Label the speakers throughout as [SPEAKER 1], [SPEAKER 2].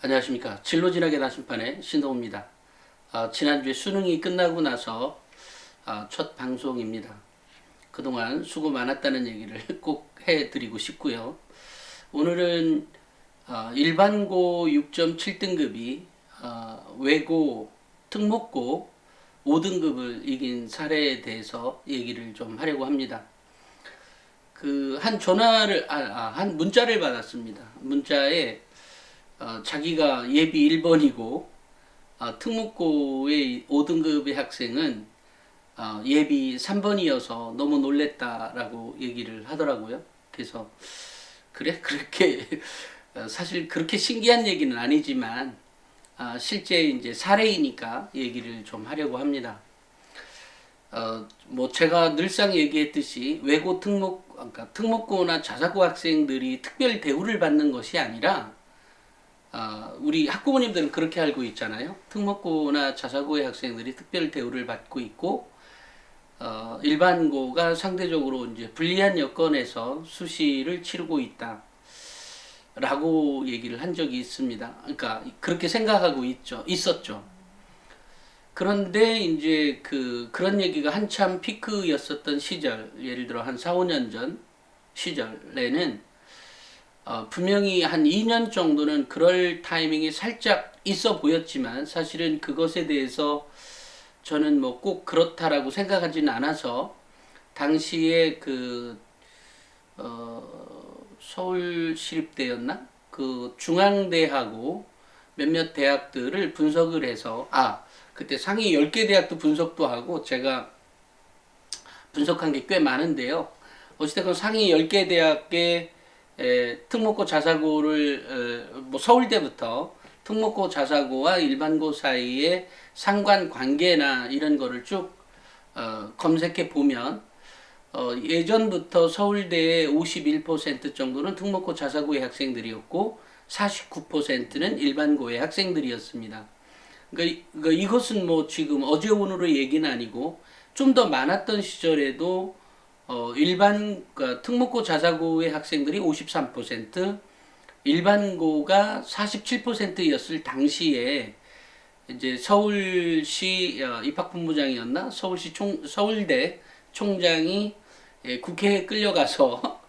[SPEAKER 1] 안녕하십니까. 진로진학의 나침판의 신동호입니다. 지난주에 수능이 끝나고 나서 첫 방송입니다. 그동안 수고 많았다는 얘기를 꼭 해드리고 싶고요. 오늘은 일반고 6.7등급이 외고 특목고 5등급을 이긴 사례에 대해서 얘기를 좀 하려고 합니다. 한 문자를 받았습니다. 문자에 자기가 예비 1번이고 특목고의 5등급의 학생은 예비 3번이어서 너무 놀랬다라고 얘기를 하더라고요. 그래서 그래? 그렇게 사실 그렇게 신기한 얘기는 아니지만 실제 이제 사례이니까 얘기를 좀 하려고 합니다. 뭐 제가 늘상 얘기했듯이 외고 그러니까 특목고나 자사고 학생들이 특별 대우를 받는 것이 아니라 우리 학부모님들은 그렇게 알고 있잖아요. 특목고나 자사고의 학생들이 특별 대우를 받고 있고, 일반고가 상대적으로 이제 불리한 여건에서 수시를 치르고 있다. 라고 얘기를 한 적이 있습니다. 그러니까 그렇게 생각하고 있었죠. 그런데 이제 그런 얘기가 한참 피크였었던 시절, 예를 들어 한 4, 5년 전 시절에는 분명히 한 2년 정도는 그럴 타이밍이 살짝 있어 보였지만 사실은 그것에 대해서 저는 뭐 꼭 그렇다라고 생각하지는 않아서 당시에 서울시립대였나? 그 중앙대하고 몇몇 대학들을 분석을 해서 그때 상위 10개 대학도 분석도 하고 제가 분석한 게 꽤 많은데요. 어찌됐건 상위 10개 대학의 특목고 자사고를 뭐 서울대부터 특목고 자사고와 일반고 사이의 상관관계나 이런 거를 쭉 검색해 보면 예전부터 서울대의 51% 정도는 특목고 자사고의 학생들이었고 49%는 일반고의 학생들이었습니다. 그러니까 이것은 뭐 지금 어제 오늘의 얘기는 아니고 좀 더 많았던 시절에도 그러니까 특목고 자사고의 학생들이 53%, 일반고가 47%였을 당시에 이제 서울시 입학본부장이었나? 서울대 총장이 국회에 끌려가서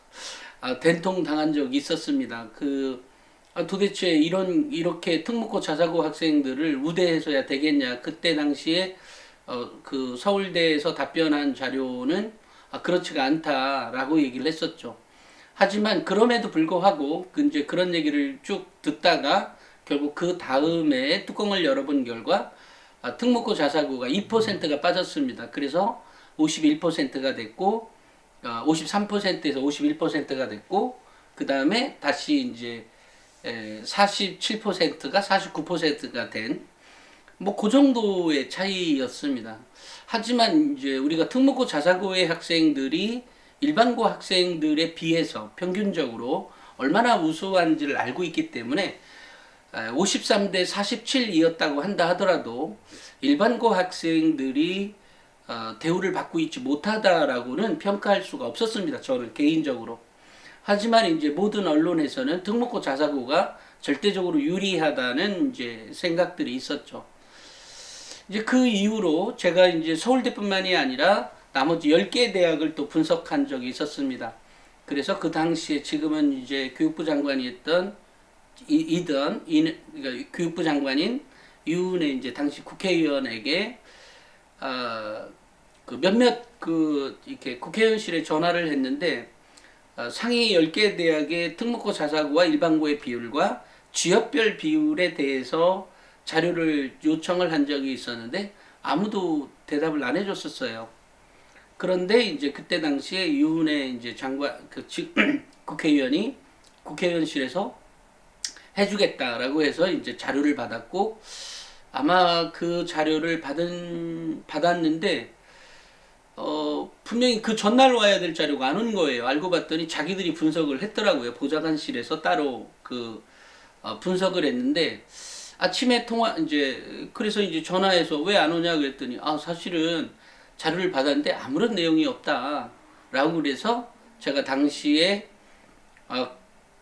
[SPEAKER 1] 된통 당한 적이 있었습니다. 도대체 이렇게 특목고 자사고 학생들을 우대해서야 되겠냐? 그때 당시에 그 서울대에서 답변한 자료는 그렇지가 않다라고 얘기를 했었죠. 하지만 그럼에도 불구하고 이제 그런 얘기를 쭉 듣다가 결국 그 다음에 뚜껑을 열어본 결과 특목고 자사고가 2%가 빠졌습니다. 그래서 51%가 됐고 53%에서 51%가 됐고 그 다음에 다시 이제 47%가 49%가 된 뭐 그 정도의 차이였습니다. 하지만 이제 우리가 특목고 자사고의 학생들이 일반고 학생들에 비해서 평균적으로 얼마나 우수한지를 알고 있기 때문에 53대 47이었다고 한다 하더라도 일반고 학생들이 대우를 받고 있지 못하다라고는 평가할 수가 없었습니다. 저는 개인적으로. 하지만 이제 모든 언론에서는 특목고 자사고가 절대적으로 유리하다는 이제 생각들이 있었죠. 이제 그 이후로 제가 이제 서울대뿐만이 아니라 나머지 10개 대학을 또 분석한 적이 있었습니다. 그래서 그 당시에 지금은 이제 교육부 장관이었던 그러니까 교육부 장관인 유은혜 이제 당시 국회의원에게 이렇게 국회의원실에 전화를 했는데 상위 10개 대학의 특목고 자사고와 일반고의 비율과 지역별 비율에 대해서 자료를 요청을 한 적이 있었는데 아무도 대답을 안 해줬었어요. 그런데 이제 그때 당시에 유은혜 이제 국회의원이 국회의원실에서 해주겠다라고 해서 이제 자료를 받았고 아마 그 자료를 받았는데 분명히 그 전날 와야 될 자료가 안 온 거예요. 알고 봤더니 자기들이 분석을 했더라고요. 보좌관실에서 따로 분석을 했는데 아침에 그래서 이제 전화해서 왜 안 오냐 그랬더니 사실은 자료를 받았는데 아무런 내용이 없다라고 그래서 제가 당시에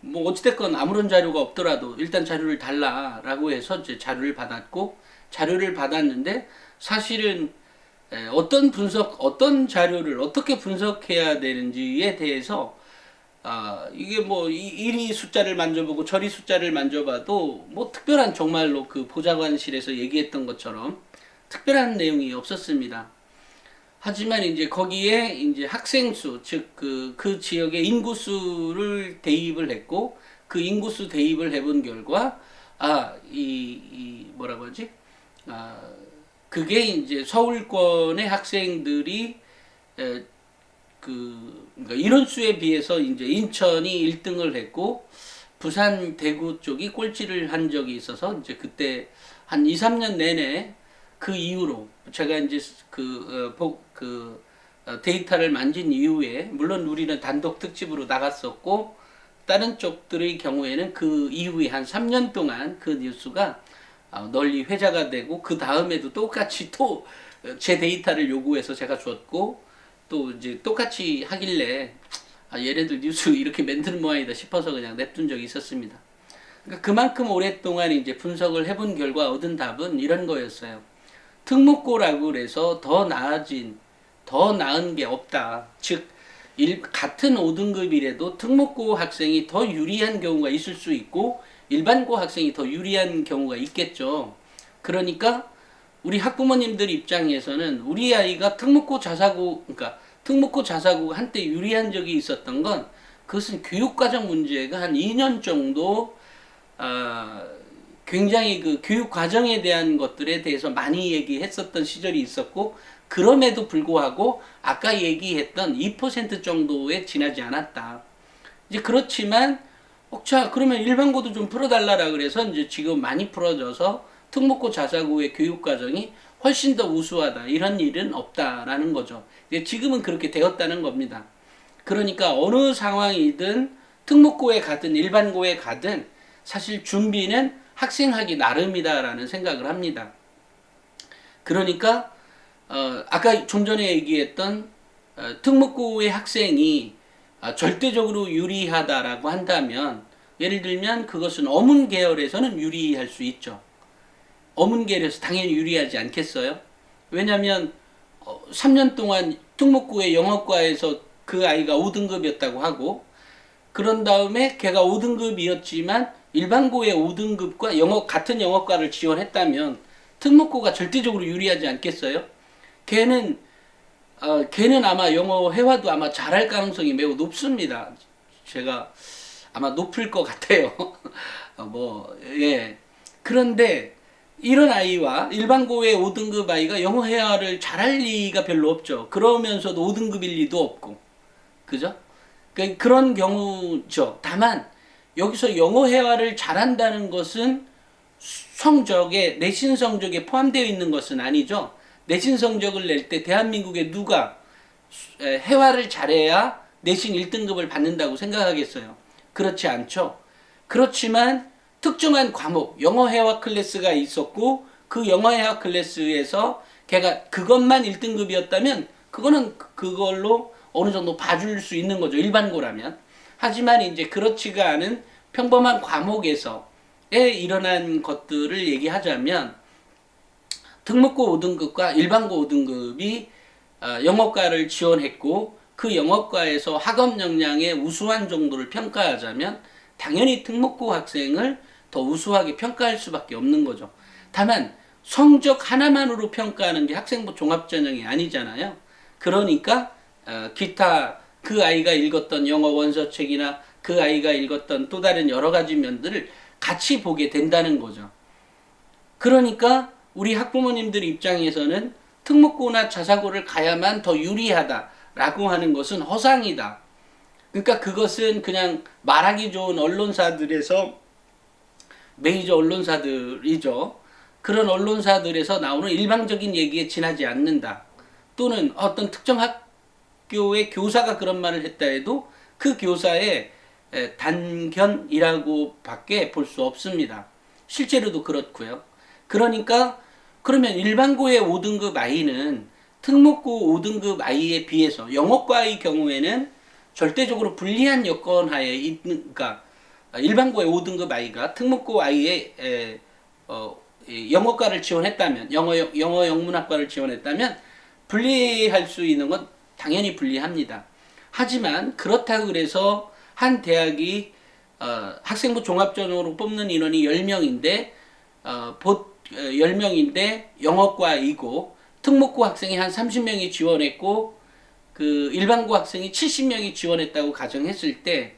[SPEAKER 1] 뭐 어찌됐건 아무런 자료가 없더라도 일단 자료를 달라라고 해서 이제 자료를 받았고, 자료를 받았는데 사실은 어떤 자료를 어떻게 분석해야 되는지에 대해서 이게 뭐 이리 숫자를 만져보고 저리 숫자를 만져봐도 뭐 특별한, 정말로 그 보좌관실에서 얘기했던 것처럼 특별한 내용이 없었습니다. 하지만 이제 거기에 이제 학생 수, 즉 그 지역의 인구수를 대입을 했고, 그 인구수 대입을 해본 결과 이 뭐라고 하지? 아, 그게 이제 서울권의 학생들이 에, 그러니까 인원수에 비해서 이제 인천이 1등을 했고, 부산, 대구 쪽이 꼴찌를 한 적이 있어서 이제 그때 한 2, 3년 내내 그 이후로 제가 이제 데이터를 만진 이후에, 물론 우리는 단독 특집으로 나갔었고 다른 쪽들의 경우에는 그 이후에 한 3년 동안 그 뉴스가 널리 회자가 되고, 그 다음에도 똑같이 또 제 데이터를 요구해서 제가 줬고, 또 이제 똑같이 하길래 얘네들 뉴스 이렇게 만드는 모양이다 싶어서 그냥 냅둔 적이 있었습니다. 그러니까 그만큼 오랫동안 이제 분석을 해본 결과 얻은 답은 이런 거였어요. 특목고라고 그래서 더 나은 게 없다. 즉, 같은 5등급이라도 특목고 학생이 더 유리한 경우가 있을 수 있고, 일반고 학생이 더 유리한 경우가 있겠죠. 그러니까 우리 학부모님들 입장에서는 우리 아이가 그러니까 특목고 자사고 한때 유리한 적이 있었던 건, 그것은 교육과정 문제가 한 2년 정도 굉장히 그 교육 과정에 대한 것들에 대해서 많이 얘기했었던 시절이 있었고, 그럼에도 불구하고 아까 얘기했던 2% 정도에 지나지 않았다. 이제 그렇지만 자, 그러면 일반고도 좀 풀어달라라 그래서 이제 지금 많이 풀어져서 특목고 자사고의 교육 과정이 훨씬 더 우수하다, 이런 일은 없다라는 거죠. 이제 지금은 그렇게 되었다는 겁니다. 그러니까 어느 상황이든 특목고에 가든 일반고에 가든 사실 준비는 학생하기 나름이다라는 생각을 합니다. 그러니까 아까 좀 전에 얘기했던 특목고의 학생이 절대적으로 유리하다라고 한다면, 예를 들면 그것은 어문 계열에서는 유리할 수 있죠. 어문 계열에서 당연히 유리하지 않겠어요? 왜냐하면 3년 동안 특목고의 영어과에서 그 아이가 5등급이었다고 하고, 그런 다음에 걔가 5등급이었지만 일반고의 5등급과 같은 영어과를 지원했다면 특목고가 절대적으로 유리하지 않겠어요? 걔는 아마 영어 회화도 아마 잘할 가능성이 매우 높습니다. 제가 아마 높을 것 같아요. 예. 그런데 이런 아이와 일반고의 5등급 아이가 영어 회화를 잘할 리가 별로 없죠. 그러면서도 5등급일 리도 없고. 그죠? 그런 경우죠. 다만 여기서 영어 회화를 잘한다는 것은 내신 성적에 포함되어 있는 것은 아니죠. 내신 성적을 낼 때 대한민국에 누가 회화를 잘해야 내신 1등급을 받는다고 생각하겠어요? 그렇지 않죠. 그렇지만 특정한 과목, 영어 회화 클래스가 있었고, 그 영어 회화 클래스에서 걔가 그것만 1등급이었다면 그거는 그걸로 어느 정도 봐줄 수 있는 거죠. 일반고라면. 하지만 이제 그렇지가 않은 평범한 과목에서에 일어난 것들을 얘기하자면, 특목고 5등급과 일반고 5등급이 영어과를 지원했고, 그 영어과에서 학업 역량의 우수한 정도를 평가하자면 당연히 특목고 학생을 더 우수하게 평가할 수밖에 없는 거죠. 다만 성적 하나만으로 평가하는 게 학생부 종합전형이 아니잖아요. 그러니까 기타 그 아이가 읽었던 영어 원서책이나 그 아이가 읽었던 또 다른 여러 가지 면들을 같이 보게 된다는 거죠. 그러니까 우리 학부모님들 입장에서는 특목고나 자사고를 가야만 더 유리하다라고 하는 것은 허상이다. 그러니까 그것은 그냥 말하기 좋은 언론사들에서, 메이저 언론사들이죠. 그런 언론사들에서 나오는 일방적인 얘기에 지나지 않는다. 또는 어떤 특정 학교의 교사가 그런 말을 했다 해도 그 교사의 단견이라고 밖에 볼 수 없습니다. 실제로도 그렇고요. 그러니까 그러면 일반고의 5등급 아이는 특목고 5등급 아이에 비해서 영어과의 경우에는 절대적으로 불리한 여건 하에 있는, 그러니까 일반고의 5등급 아이가 특목고 아이의 영어과를 지원했다면, 영어 영문학과를 지원했다면 분리할 수 있는 건 당연히 분리합니다. 하지만 그렇다고 그래서 한 대학이 학생부 종합전형으로 뽑는 인원이 10명인데 10명인데 영어과이고 특목고 학생이 한 30명이 지원했고 그 일반고 학생이 70명이 지원했다고 가정했을 때,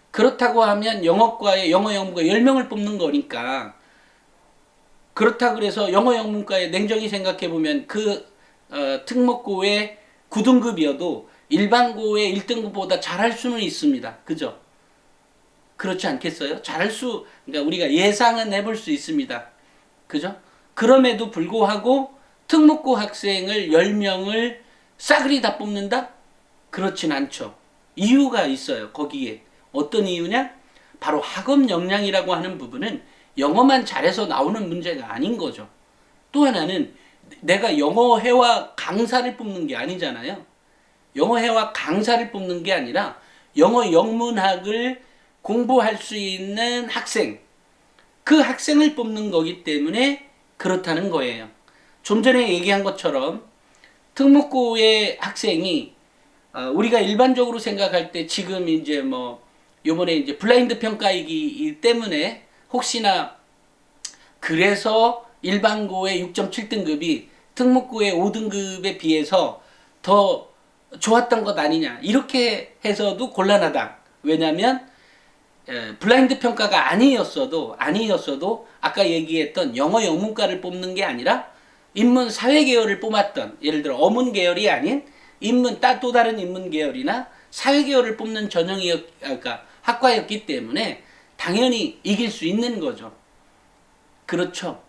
[SPEAKER 1] 그렇다고 하면 영어과에 영어 영문과 10명을 뽑는 거니까, 그렇다고 그래서 영어 영문과에 냉정히 생각해 보면 그 특목고의 9등급이어도 일반고의 1등급보다 잘할 수는 있습니다. 그죠? 그렇지 않겠어요? 그러니까 우리가 예상은 해볼 수 있습니다. 그죠? 그럼에도 불구하고 특목고 학생을 10명을 싸그리 다 뽑는다? 그렇진 않죠. 이유가 있어요. 거기에. 어떤 이유냐? 바로 학업 역량이라고 하는 부분은 영어만 잘해서 나오는 문제가 아닌 거죠. 또 하나는 내가 영어회화 강사를 뽑는 게 아니잖아요. 영어회화 강사를 뽑는 게 아니라 영어 영문학을 공부할 수 있는 학생, 그 학생을 뽑는 거기 때문에 그렇다는 거예요. 좀 전에 얘기한 것처럼 특목고의 학생이 우리가 일반적으로 생각할 때 지금 이제 요번에 이제 블라인드 평가이기 때문에 혹시나 그래서 일반고의 6.7등급이 특목고의 5등급에 비해서 더 좋았던 것 아니냐, 이렇게 해서도 곤란하다. 왜냐하면 블라인드 평가가 아니었어도 아까 얘기했던 영어 영문과를 뽑는 게 아니라 인문 사회 계열을 뽑았던, 예를 들어 어문 계열이 아닌 또 다른 인문 계열이나 사회 계열을 뽑는 학과였기 때문에 당연히 이길 수 있는 거죠. 그렇죠.